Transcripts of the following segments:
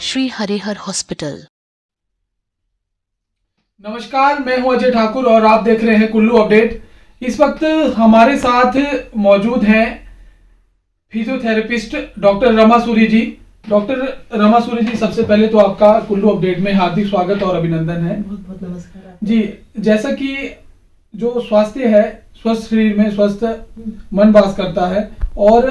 Shri Harihar hospital. नमस्कार, मैं हूं अजय ठाकुर और आप देख रहे हैं कुल्लू अपडेट। इस वक्त हमारे साथ मौजूद हैं फिजियोथेरेपिस्ट डॉक्टर रमा सूरी जी। डॉक्टर रमा सूरी जी, सबसे पहले तो आपका कुल्लू अपडेट में हार्दिक स्वागत और अभिनंदन है। बहुत बहुत नमस्कार जी। जैसा कि जो स्वास्थ्य है, स्वस्थ शरीर में स्वस्थ मन वास करता है और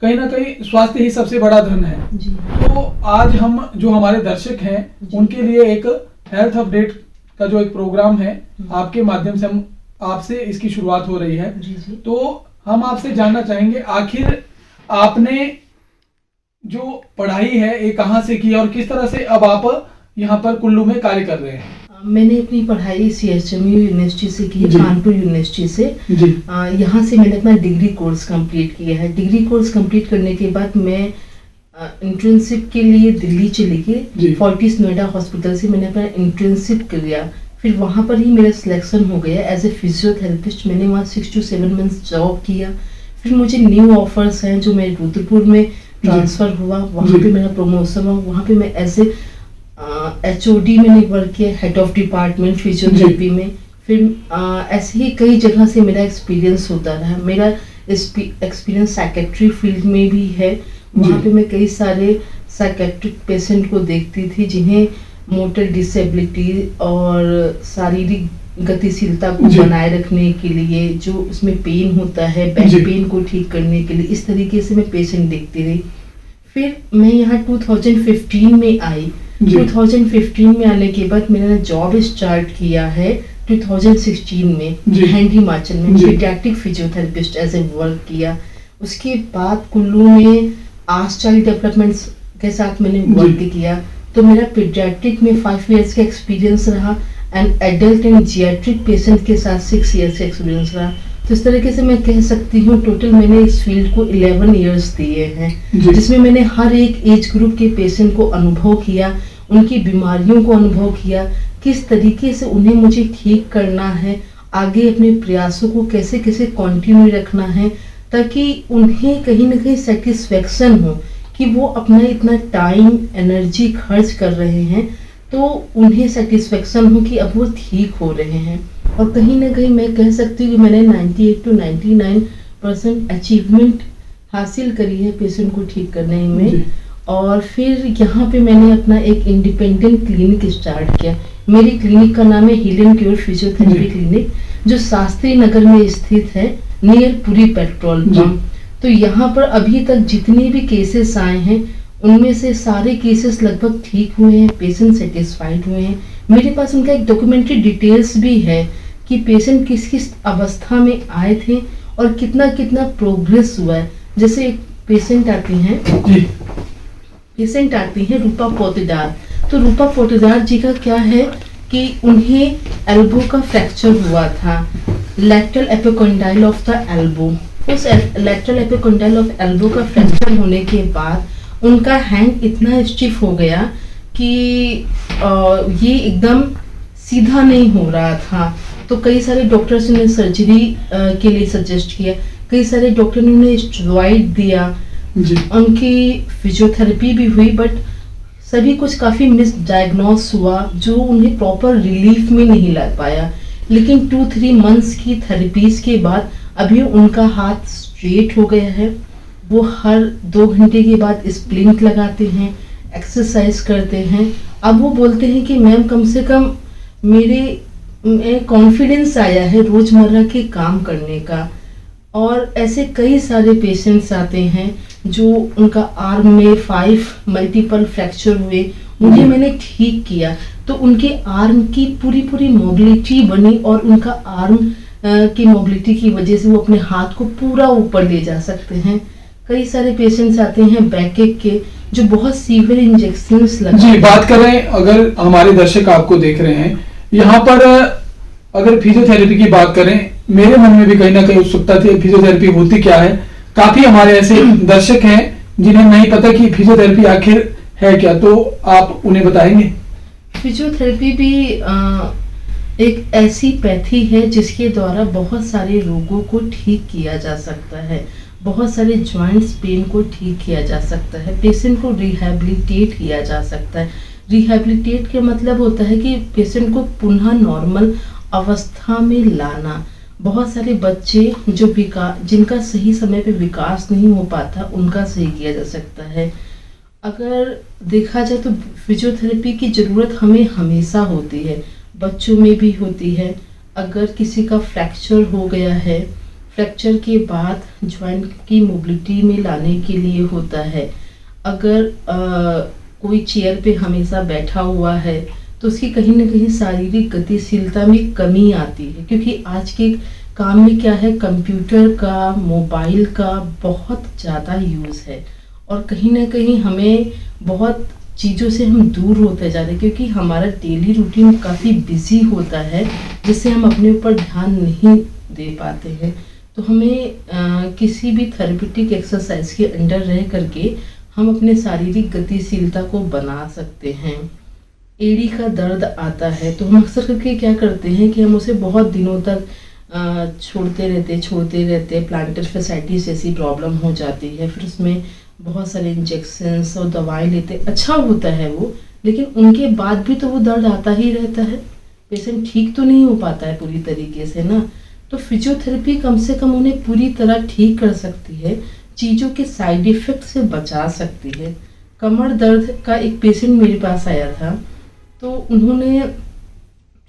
कहीं ना कहीं स्वास्थ्य ही सबसे बड़ा धन है जी। तो आज हम जो हमारे दर्शक हैं उनके लिए एक हेल्थ अपडेट का जो एक प्रोग्राम है, आपके माध्यम से हम आपसे इसकी शुरुआत हो रही है। जी। तो हम आपसे जानना चाहेंगे, आखिर आपने जो पढ़ाई है ये कहाँ से की और किस तरह से अब आप यहाँ पर कुल्लू में कार्य कर रहे हैं? मैंने अपनी पढ़ाई CHMU यूनिवर्सिटी से की, कानपुर यूनिवर्सिटी से। यहाँ से मैंने अपना डिग्री कोर्स कंप्लीट किया है। डिग्री कोर्स कंप्लीट करने के बाद मैं इंटर्नशिप के लिए दिल्ली चली गई। फोर्टिस नोएडा हॉस्पिटल से मैंने अपना इंटर्नशिप किया। फिर वहाँ पर ही मेरा सिलेक्शन हो गया एज ए फिजियोथेरेपिस्ट। मैंने वहाँ 6 to 7 मंथ्स जॉब किया। फिर मुझे न्यू ऑफर्स हैं, जो मैं रुद्रपुर में ट्रांसफ़र हुआ, वहाँ पे मेरा प्रमोशन हुआ। वहाँ पे मैं एज ए HOD मैंने वर्क किया, हेड ऑफ डिपार्टमेंट फिजियोथेरेपी में। फिर ऐसे ही कई जगह से मेरा एक्सपीरियंस होता रहा। मेरा एक्सपीरियंस साइकेट्री फील्ड में भी है। वहाँ पे मैं कई सारे साइकेट्रिक पेशेंट को देखती थी जिन्हें मोटर डिसेबिलिटी और शारीरिक गतिशीलता को बनाए रखने के लिए, जो उसमें पेन होता है, बैक पेन को ठीक करने के लिए, इस तरीके से मैं पेशेंट देखती रही। फिर मैं यहाँ 2015 में आई। 2015 में आने के बाद मैंने जॉब स्टार्ट किया है 2016 में हिमाचल में paediatric physiotherapist as a work किया। उसके बाद कुल्लू में आस चाइल्ड डेवलपमेंट्स के साथ मैंने वर्क किया। तो मेरा पीडियाट्रिक में 5 इयर्स का एक्सपीरियंस रहा एंड एडल्ट एंड जियाट्रिक पेशेंट के साथ 6 इयर्स का एक्सपीरियंस रहा। तो इस तरीके से मैं कह सकती हूँ टोटल मैंने इस फील्ड को 11 इयर्स दिए हैं, जिसमें मैंने हर एक एज ग्रुप के पेशेंट को अनुभव किया, उनकी बीमारियों को अनुभव किया, किस तरीके से उन्हें मुझे ठीक करना है, आगे अपने प्रयासों को कैसे कैसे कंटिन्यू रखना है, ताकि उन्हें कहीं ना कहीं सेटिस्फेक्शन हो कि वो अपना इतना टाइम एनर्जी खर्च कर रहे हैं, तो उन्हें सेटिस्फेक्शन हो कि अब वो ठीक हो रहे हैं। और कहीं ना कहीं मैं कह सकती हूँ कि मैंने 98 to 99% अचीवमेंट हासिल करी है पेशेंट को ठीक करने में। और फिर यहाँ पे मैंने अपना एक इंडिपेंडेंट क्लिनिक स्टार्ट किया। मेरी क्लिनिक का नाम है heal and cure physiotherapy clinic, जो शास्त्री नगर में स्थित है, नियर पुरी पेट्रोल पंप। तो यहाँ पर अभी तक जितने भी केसेस आए हैं उनमें से सारे केसेस लगभग ठीक हुए हैं, पेशेंट सेटिस्फाइड हुए हैं। मेरे पास उनका एक डॉक्यूमेंट्री डिटेल्स भी है कि पेशेंट किस किस अवस्था में आए थे और कितना कितना प्रोग्रेस हुआ है। जैसे एक पेशेंट आती हैं रूपा पोतेदार। तो रूपा पोतेदार जी का क्या है कि उन्हें एल्बो का फ्रैक्चर हुआ था, lateral epicondyle of the elbow. उस लैटरल एपिकॉन्डाइल ऑफ एल्बो का फ्रैक्चर होने के बाद उनका हैंड इतना स्टिफ हो गया कि ये एकदम सीधा नहीं हो रहा था। तो कई सारे डॉक्टर्स ने सर्जरी के लिए सजेस्ट किया, कई सारे डॉक्टर ने उन्हें स्टेरॉइड दिया, उनकी फिजियोथेरेपी भी हुई, बट सभी कुछ काफ़ी मिसडायग्नोस हुआ, जो उन्हें प्रॉपर रिलीफ में नहीं ला पाया। लेकिन 2-3 मंथ्स की थेरेपीज के बाद अभी उनका हाथ स्ट्रेट हो गया है। वो हर 2 घंटे के बाद स्प्लिंट लगाते हैं, एक्सरसाइज करते हैं। अब वो बोलते हैं कि मैम कम से कम मेरे कॉन्फिडेंस आया है रोज़मर्रा के काम करने का। और ऐसे कई सारे पेशेंट्स आते हैं जो उनका आर्म में 5 मल्टीपल फ्रैक्चर हुए, उन्हें मैंने ठीक किया, तो उनके आर्म की पूरी मोबिलिटी बनी और उनका आर्म की मोबिलिटी की वजह से वो अपने हाथ को पूरा ऊपर ले जा सकते हैं। कई सारे पेशेंट्स आते हैं बैक एक के, जो बहुत सीवियर इंजेक्शंस लगाते हैं। बात करें, अगर हमारे दर्शक आपको देख रहे हैं यहाँ पर, अगर फिजियोथेरेपी की बात करें, मेरे मन में भी कहीं ना कहीं उत्सुकता थी फिजियोथेरेपी होती क्या है। काफी हमारे ऐसे दर्शक हैं जिन्हें नहीं पता कि फिजियोथेरेपी आखिर है क्या, तो आप उन्हें बताएंगे? फिजियोथेरेपी भी एक ऐसी पैथी है जिसके द्वारा बहुत सारे रोगों को ठीक किया जा सकता है। बहुत सारे जॉइंट्स पेन को ठीक किया जा सकता है, पेशेंट को रिहैबिलिटेट किया जा सकता है। रिहैबिलिटेट का मतलब होता है कि पेशेंट को पुनः नॉर्मल अवस्था में लाना। बहुत सारे बच्चे जो जिनका सही समय पे विकास नहीं हो पाता, उनका सही किया जा सकता है। अगर देखा जाए तो फिजियोथेरेपी की ज़रूरत हमें हमेशा होती है, बच्चों में भी होती है। अगर किसी का फ्रैक्चर हो गया है, फ्रैक्चर के बाद जॉइंट की मोबिलिटी में लाने के लिए होता है। अगर कोई चेयर पे हमेशा बैठा हुआ है तो उसकी कहीं ना कहीं शारीरिक गतिशीलता में कमी आती है, क्योंकि आज के काम में क्या है, कंप्यूटर का, मोबाइल का बहुत ज़्यादा यूज़ है और कहीं ना कहीं हमें बहुत चीज़ों से हम दूर होते जा रहे हैं, क्योंकि हमारा डेली रूटीन काफ़ी बिजी होता है, जिससे हम अपने ऊपर ध्यान नहीं दे पाते हैं। तो हमें किसी भी थेरेपेटिक एक्सरसाइज के अंडर रह करके हम अपने शारीरिक गतिशीलता को बना सकते हैं। एड़ी का दर्द आता है तो हम अक्सर करके क्या करते हैं कि हम उसे बहुत दिनों तक छोड़ते रहते, प्लांटर फैसाइटिस जैसी प्रॉब्लम हो जाती है, फिर उसमें बहुत सारे इंजेक्शंस और दवाएं लेते, अच्छा होता है वो, लेकिन उनके बाद भी तो वो दर्द आता ही रहता है, पेशेंट ठीक तो नहीं हो पाता है पूरी तरीके से ना। तो फिजियोथेरेपी कम से कम उन्हें पूरी तरह ठीक कर सकती है, चीज़ों के साइड इफ़ेक्ट से बचा सकती है। कमर दर्द का एक पेशेंट मेरे पास आया था, तो उन्होंने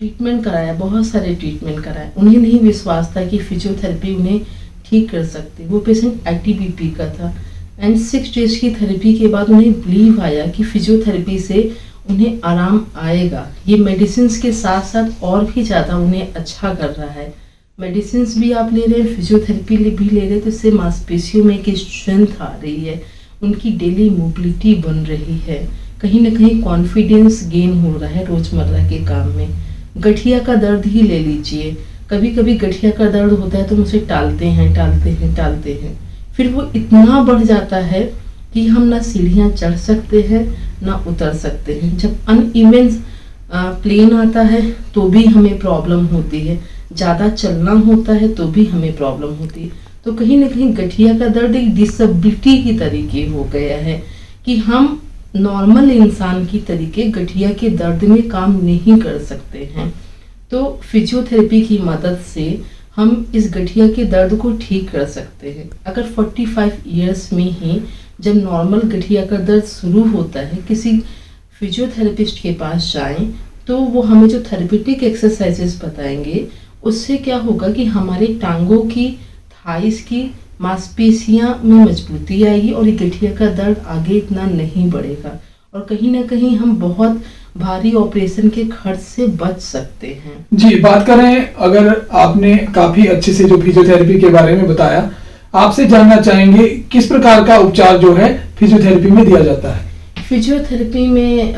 ट्रीटमेंट कराया, बहुत सारे ट्रीटमेंट कराए, उन्हें नहीं विश्वास था कि फिजियोथेरेपी उन्हें ठीक कर सकती। वो पेशेंट ITBP का था एंड 6 डेज की थेरेपी के बाद उन्हें बिलीव आया कि फिजियोथेरेपी से उन्हें आराम आएगा। ये मेडिसिन के साथ साथ और भी ज़्यादा उन्हें अच्छा कर रहा है। मेडिसिन भी आप ले रहे हैं, फिजियोथेरेपी भी ले रहे हैं, तो इससे मांसपेशियों में एक स्ट्रेंथ आ रही है, उनकी डेली मोबिलिटी बन रही है, कहीं ना कहीं कॉन्फिडेंस गेन हो रहा है रोज़मर्रा के काम में। गठिया का दर्द ही ले लीजिए, कभी कभी गठिया का दर्द होता है तो हम उसे टालते हैं, फिर वो इतना बढ़ जाता है कि हम ना सीढ़ियाँ चढ़ सकते हैं ना उतर सकते हैं। जब अनइवन प्लेन आता है तो भी हमें प्रॉब्लम होती है, ज़्यादा चलना होता है तो भी हमें प्रॉब्लम होती है। तो कहीं ना कहीं गठिया का दर्द एक डिसेबिलिटी की तरीके हो गया है कि हम नॉर्मल इंसान की तरीके गठिया के दर्द में काम नहीं कर सकते हैं। तो फिजियोथेरेपी की मदद से हम इस गठिया के दर्द को ठीक कर सकते हैं। अगर 45 इयर्स में ही जब नॉर्मल गठिया का दर्द शुरू होता है, किसी फिजियोथेरेपिस्ट के पास जाएं तो वो हमें जो थेरेपेटिक एक्सरसाइजेस बताएंगे, उससे क्या होगा कि हमारे टांगों की, थाइस की मांसपेशियां में मजबूती आएगी और ये गठिया का दर्द आगे इतना नहीं बढ़ेगा और कहीं ना कहीं हम बहुत भारी ऑपरेशन के खर्च से बच सकते हैं। जी, बात करें, अगर आपने काफी अच्छे से जो फिजियोथेरेपी के बारे में बताया, आपसे जानना चाहेंगे किस प्रकार का उपचार जो है फिजियोथेरेपी में दिया जाता है। फिजियोथेरेपी में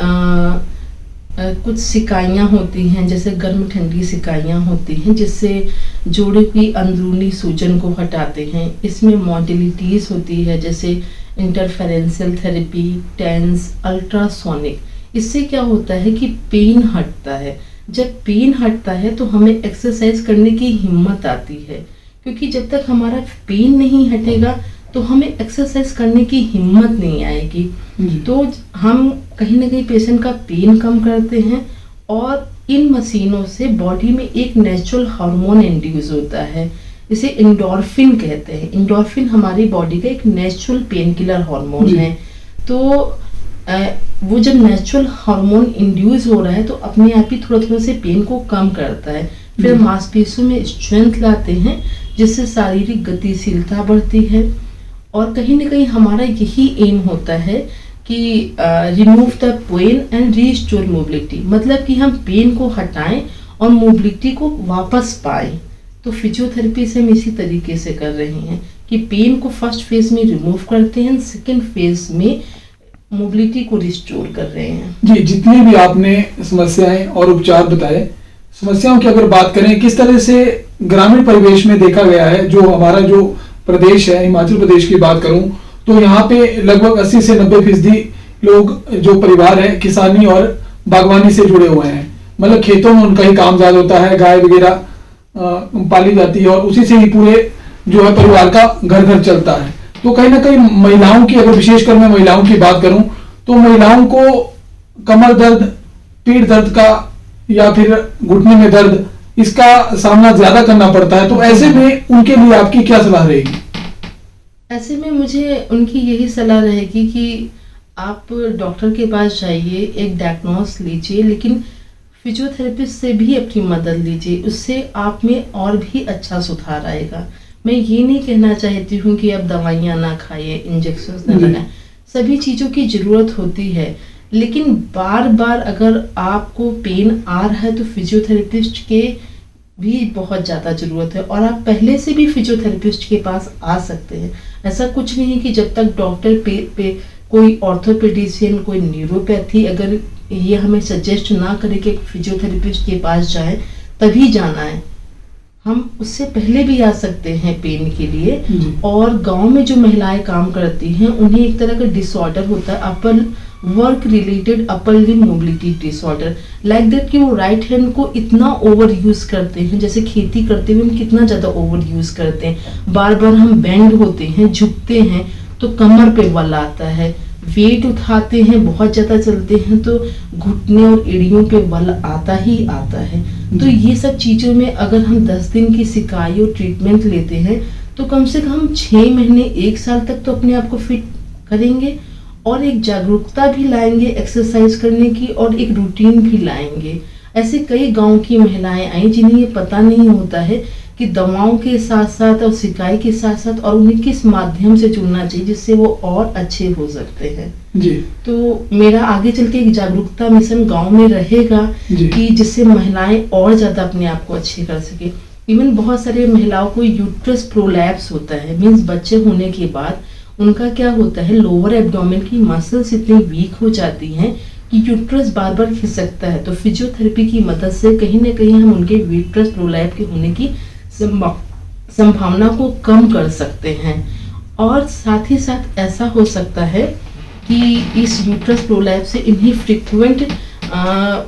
कुछ सिकाइयाँ होती हैं, जैसे गर्म ठंडी सिकाइयाँ होती हैं, जिससे जोड़ों की अंदरूनी सूजन को हटाते हैं। इसमें मॉडलिटीज़ होती है, जैसे इंटरफेरेंशियल थेरेपी, टेंस, अल्ट्रासोनिक। इससे क्या होता है कि पेन हटता है। जब पेन हटता है तो हमें एक्सरसाइज करने की हिम्मत आती है, क्योंकि जब तक हमारा पेन नहीं हटेगा तो हमें एक्सरसाइज करने की हिम्मत नहीं आएगी। तो हम कहीं ना कहीं पेशेंट का पेन कम करते हैं और इन मशीनों से बॉडी में एक नेचुरल हार्मोन इंड्यूस होता है, इसे एंडोर्फिन कहते हैं। एंडोर्फिन हमारी बॉडी का एक नेचुरल पेन किलर हार्मोन है। तो वो जब नेचुरल हार्मोन इंड्यूस हो रहा है तो अपने आप ही थोड़ा थोड़ा से पेन को कम करता है, फिर मांसपेशियों में स्ट्रेंथ लाते हैं, जिससे शारीरिक गतिशीलता बढ़ती है। और कहीं ना कहीं हमारा यही एम होता है कि remove the pain and restore mobility, मतलब कि हम पेन को हटाएं और मोबिलिटी को वापस पाएं। तो फिजियोथेरेपी से हम इसी तरीके से कर रहे हैं कि पेन को फर्स्ट फेज में रिमूव करते हैं, सेकेंड फेज में मोबिलिटी को रिस्टोर कर रहे हैं। जी, जितनी भी आपने समस्याएं और उपचार बताए, समस्याओं की अगर बात करें, किस तरह से ग्रामीण परिवेश में देखा गया है, जो हमारा जो प्रदेश है, हिमाचल प्रदेश की बात करूं तो यहाँ पे लगभग 80 से 90% लोग जो परिवार है किसानी और बागवानी से जुड़े हुए हैं। मतलब खेतों में उनका ही काम ज्यादा होता है, गाय वगैरह पाली जाती है और उसी से ही पूरे जो है परिवार का घर घर चलता है। तो कहीं ना कहीं महिलाओं की, अगर विशेषकर मैं महिलाओं की बात करूं, तो महिलाओं को कमर दर्द, पीठ दर्द का या फिर घुटने में दर्द, इसका सामना ज्यादा करना पड़ता है। तो ऐसे में उनके लिए आपकी क्या सलाह रहेगी? ऐसे में मुझे उनकी यही सलाह रहेगी कि आप डॉक्टर के पास जाइए, एक डायग्नोस लीजिए, लेकिन फिजियोथेरेपिस्ट से भी अपनी मदद लीजिए, उससे आप में और भी अच्छा सुधार आएगा। मैं ये नहीं कहना चाहती हूँ कि आप दवाइयाँ ना खाइए, इंजेक्शन ना लगाएं, सभी चीज़ों की ज़रूरत होती है, लेकिन बार बार अगर आपको पेन आ रहा है तो फिजियोथेरेपिस्ट के भी बहुत ज़्यादा ज़रूरत है, और आप पहले से भी फिजियोथेरेपिस्ट के पास आ सकते हैं। ऐसा कुछ नहीं है कि जब तक डॉक्टर पे कोई ऑर्थोपेडिशियन, कोई न्यूरोपैथी अगर ये हमें सजेस्ट ना करे कि फिजियोथेरेपिस्ट के पास जाए तभी जाना है, हम उससे पहले भी आ सकते हैं पेन के लिए। और गांव में जो महिलाएं काम करती हैं उन्हें एक तरह का डिसऑर्डर होता है, upper work related upper limb mobility disorder, like that कि वो राइट हैंड को इतना ओवर यूज करते हैं, जैसे खेती करते हुए हम कितना ज्यादा ओवर यूज करते हैं, बार बार हम बेंड होते हैं, झुकते हैं तो कमर पे बल आता है, वेट उठाते हैं, बहुत ज्यादा चलते हैं तो घुटने और एड़ियों पे बल आता ही आता है। तो ये सब चीजों में अगर हम 10 दिन की सिकाई और ट्रीटमेंट लेते हैं तो कम से कम 6 महीने 1 साल तक तो अपने आप को फिट करेंगे, और एक जागरूकता भी लाएंगे एक्सरसाइज करने की, और एक रूटीन भी लाएंगे। ऐसे कई गांव की महिलाएं आई जिन्हें ये पता नहीं होता है कि दवाओं के साथ साथ और सिकाई के साथ साथ और उन्हें किस माध्यम से जुड़ना चाहिए जिससे वो और अच्छे हो सकते हैं जी। तो मेरा आगे चल के एक जागरूकता मिशन गांव में रहेगा कि जिससे महिलाएं और ज्यादा अपने आप को अच्छे कर सके। इवन बहुत सारे महिलाओं को यूट्रस प्रोलैप्स होता है, मीन्स बच्चे होने के बाद उनका क्या होता है, लोअर एब्डोमेन की मसल्स इतनी वीक हो जाती हैं कि यूट्रस बार बार खिसकता है। तो फिजियोथेरेपी की मदद से कहीं ना कहीं हम उनके यूट्रस प्रोलैप के होने की संभावना को कम कर सकते हैं। और साथ ही साथ ऐसा हो सकता है कि इस यूट्रस प्रोलैप से इन्हें फ्रिक्वेंट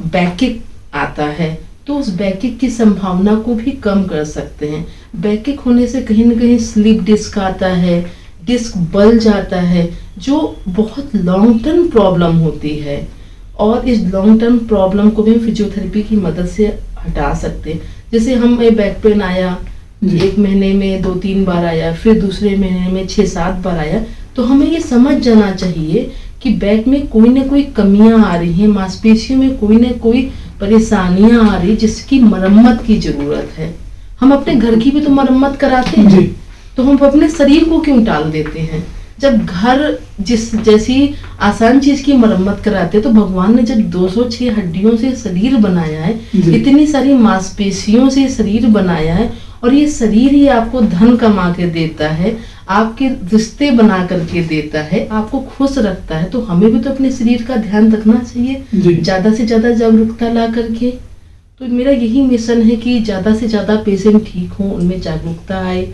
बैकिक आता है, तो उस बैकिक की संभावना को भी कम कर सकते हैं। बैकिक होने से कहीं ना कहीं स्लिप डिस्क आता है, डिस्क बल जाता है, जो बहुत लॉन्ग टर्म प्रॉब्लम होती है, और इस लॉन्ग टर्म प्रॉब्लम को भी फिजियोथेरेपी की मदद से हटा सकते हैं। जैसे हमें बैक पेन आया, 1 महीने में 2-3 बार आया, फिर दूसरे महीने में 6-7 बार आया, तो हमें ये समझ जाना चाहिए कि बैक में कोई ना कोई कमियां आ रही हैं, मांसपेशियों में कोई ना कोई परेशानियां आ रही जिसकी मरम्मत की जरूरत है। हम अपने घर की भी तो मरम्मत कराते हैं, तो हम अपने शरीर को क्यों टाल देते हैं? जब घर जैसी आसान चीज की मरम्मत कराते हैं, तो भगवान ने जब 206 हड्डियों से शरीर बनाया है, इतनी सारी मांसपेशियों से शरीर बनाया है, और ये शरीर ही आपको धन कमा के देता है, आपके रिश्ते बना करके देता है, आपको खुश रखता है। तो हमें भी तो अपने शरीर का ध्यान रखना चाहिए, ज्यादा से ज्यादा जागरूकता ला करके। तो मेरा यही मिशन है कि ज्यादा से ज्यादा पेशेंट ठीक हो, उनमें जागरूकता आए,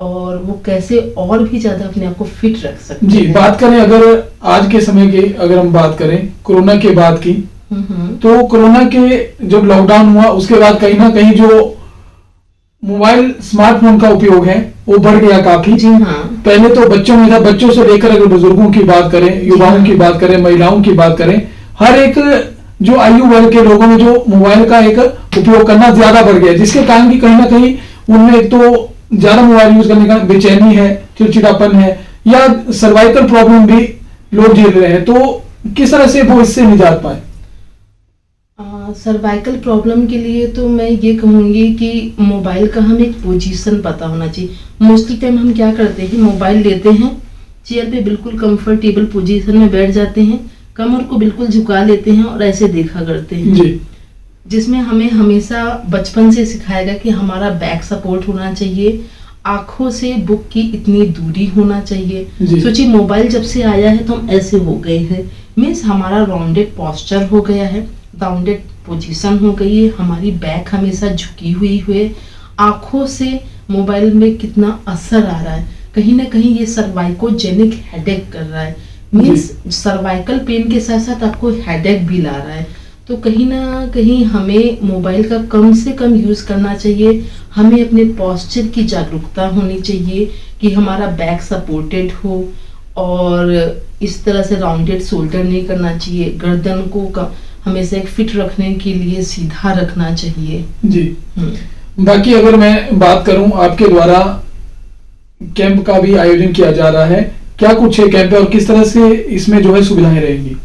और वो कैसे और भी ज्यादा अपने आप को फिट रख सकते हैं। जी, बात करें अगर आज के समय की, अगर हम बात करें कोरोना के बाद की, तो कोरोना के जब लॉकडाउन हुआ उसके बाद कहीं ना कहीं जो मोबाइल स्मार्टफोन का उपयोग है वो बढ़ गया काफी। जी हाँ। पहले तो बच्चों में था, बच्चों से लेकर अगर बुजुर्गों की बात करें, युवाओं की बात करें, महिलाओं की बात करें, हर एक जो आयु वर्ग के लोगों में जो मोबाइल का एक उपयोग करना ज्यादा बढ़ गया, जिसके कारण कि कहीं ना कहीं उनमें एक तो ज्यादा मोबाइल यूज करने का बेचैनी है, चिड़चिड़ापन है, या सर्वाइकल प्रॉब्लम भी लोग झेल रहे हैं। तो किस तरह से वो इससे निजात पाए? सर्वाइकल प्रॉब्लम के लिए तो मैं ये कहूँगी कि मोबाइल का हमें एक पोजीशन पता होना चाहिए। मोस्टली टाइम हम क्या करते हैं, मोबाइल लेते हैं, चेयर पे बिल्कुल कंफर्टेबल पोजीशन में बैठ जाते हैं, कमर को बिल्कुल झुका लेते हैं और ऐसे देखा करते हैं जी। जिसमें हमें हमेशा बचपन से सिखाया गया कि हमारा बैक सपोर्ट होना चाहिए, आंखों से बुक की इतनी दूरी होना चाहिए। सोचिए मोबाइल जब से आया है तो हम ऐसे हो गए हैं, मीन्स हमारा राउंडेड पोस्चर हो गया है, राउंडेड पोजीशन हो गई है, हमारी बैक हमेशा झुकी हुई, आंखों से मोबाइल में कितना असर आ रहा है, कहीं ना कहीं ये सर्वाइकोजेनिक हेडेक कर रहा है, मीन्स सर्वाइकल पेन के साथ साथ आपको हेडेक भी ला रहा है। तो कहीं ना कहीं हमें मोबाइल का कम से कम यूज़ करना चाहिए। हमें अपने पोस्चर की जागरूकता होनी चाहिए कि हमारा बैक सपोर्टेड हो, और इस तरह से राउंडेड शोल्डर नहीं करना चाहिए। गर्दन को हमेशा एक फिट रखने के लिए सीधा रखना चाहिए। जी। बाकी अगर मैं बात करूं, आपके द्वारा कैंप का भी आयोजन किया जा रहा है, क्या कुछ है कैंप और किस तरह से इसमें जो है सुविधाएं रहेंगी?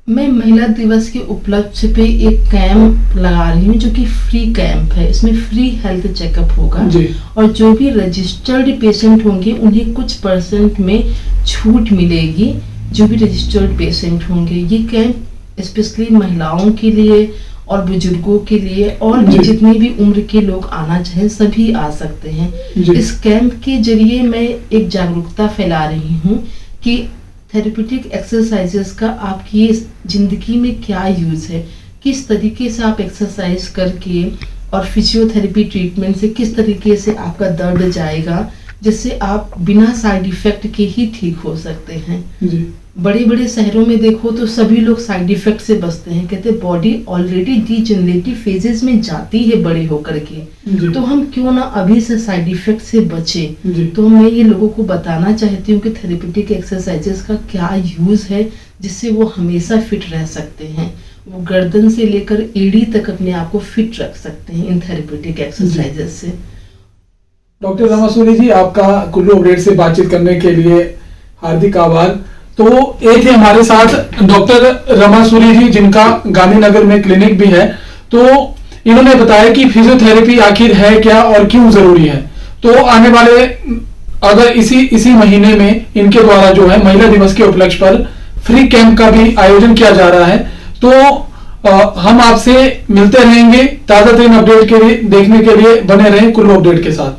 मैं महिला दिवस के उपलक्ष्य पे एक कैंप लगा रही हूँ जो कि फ्री कैंप है। इसमें फ्री हेल्थ चेकअप होगा जी। और जो भी रजिस्टर्ड पेशेंट होंगे उन्हें कुछ % में छूट मिलेगी, जो भी रजिस्टर्ड पेशेंट होंगे। ये कैंप स्पेशली महिलाओं के लिए और बुजुर्गों के लिए, और भी जितनी भी उम्र के लोग आना चाहें सभी आ सकते हैं। इस कैंप के जरिए मैं एक जागरूकता फैला रही हूँ कि थेरेप्यूटिक एक्सरसाइजेस का आपकी जिंदगी में क्या यूज है, किस तरीके से आप एक्सरसाइज करके और फिजियोथेरेपी ट्रीटमेंट से किस तरीके से आपका दर्द जाएगा, जिससे आप बिना साइड इफेक्ट के ही ठीक हो सकते हैं। जी। बड़े बड़े शहरों में देखो तो सभी लोग साइड इफेक्ट से बचते हैं, कहते हैं बॉडी ऑलरेडी डीजेनरेटिव फेजेस में जाती है बड़े होकर के, तो हम क्यों ना अभी से साइड इफेक्ट से बचे। तो मैं ये लोगों को बताना चाहती हूँ कि थेरेप्यूटिक एक्सरसाइजेस का क्या यूज है, जिससे वो हमेशा फिट रह सकते हैं। वो गर्दन से लेकर एड़ी तक अपने आप को फिट रख सकते हैं इन थेरेप्यूटिक एक्सरसाइजेस से। डॉक्टर रमासूरी जी, आपका कुल्लू अपडेट से बातचीत करने के लिए हार्दिक आभार। तो एक है हमारे साथ डॉक्टर रमासूरी जी, जिनका गांधीनगर में क्लिनिक भी है। तो इन्होंने बताया कि फिजियोथेरेपी आखिर है क्या और क्यों जरूरी है। तो आने वाले अगर इसी महीने में इनके द्वारा जो है महिला दिवस के उपलक्ष्य पर फ्री कैंप का भी आयोजन किया जा रहा है। तो हम आपसे मिलते रहेंगे। ताजा तरीन अपडेट के लिए देखने के लिए बने रहें कुल्लू अपडेट के साथ।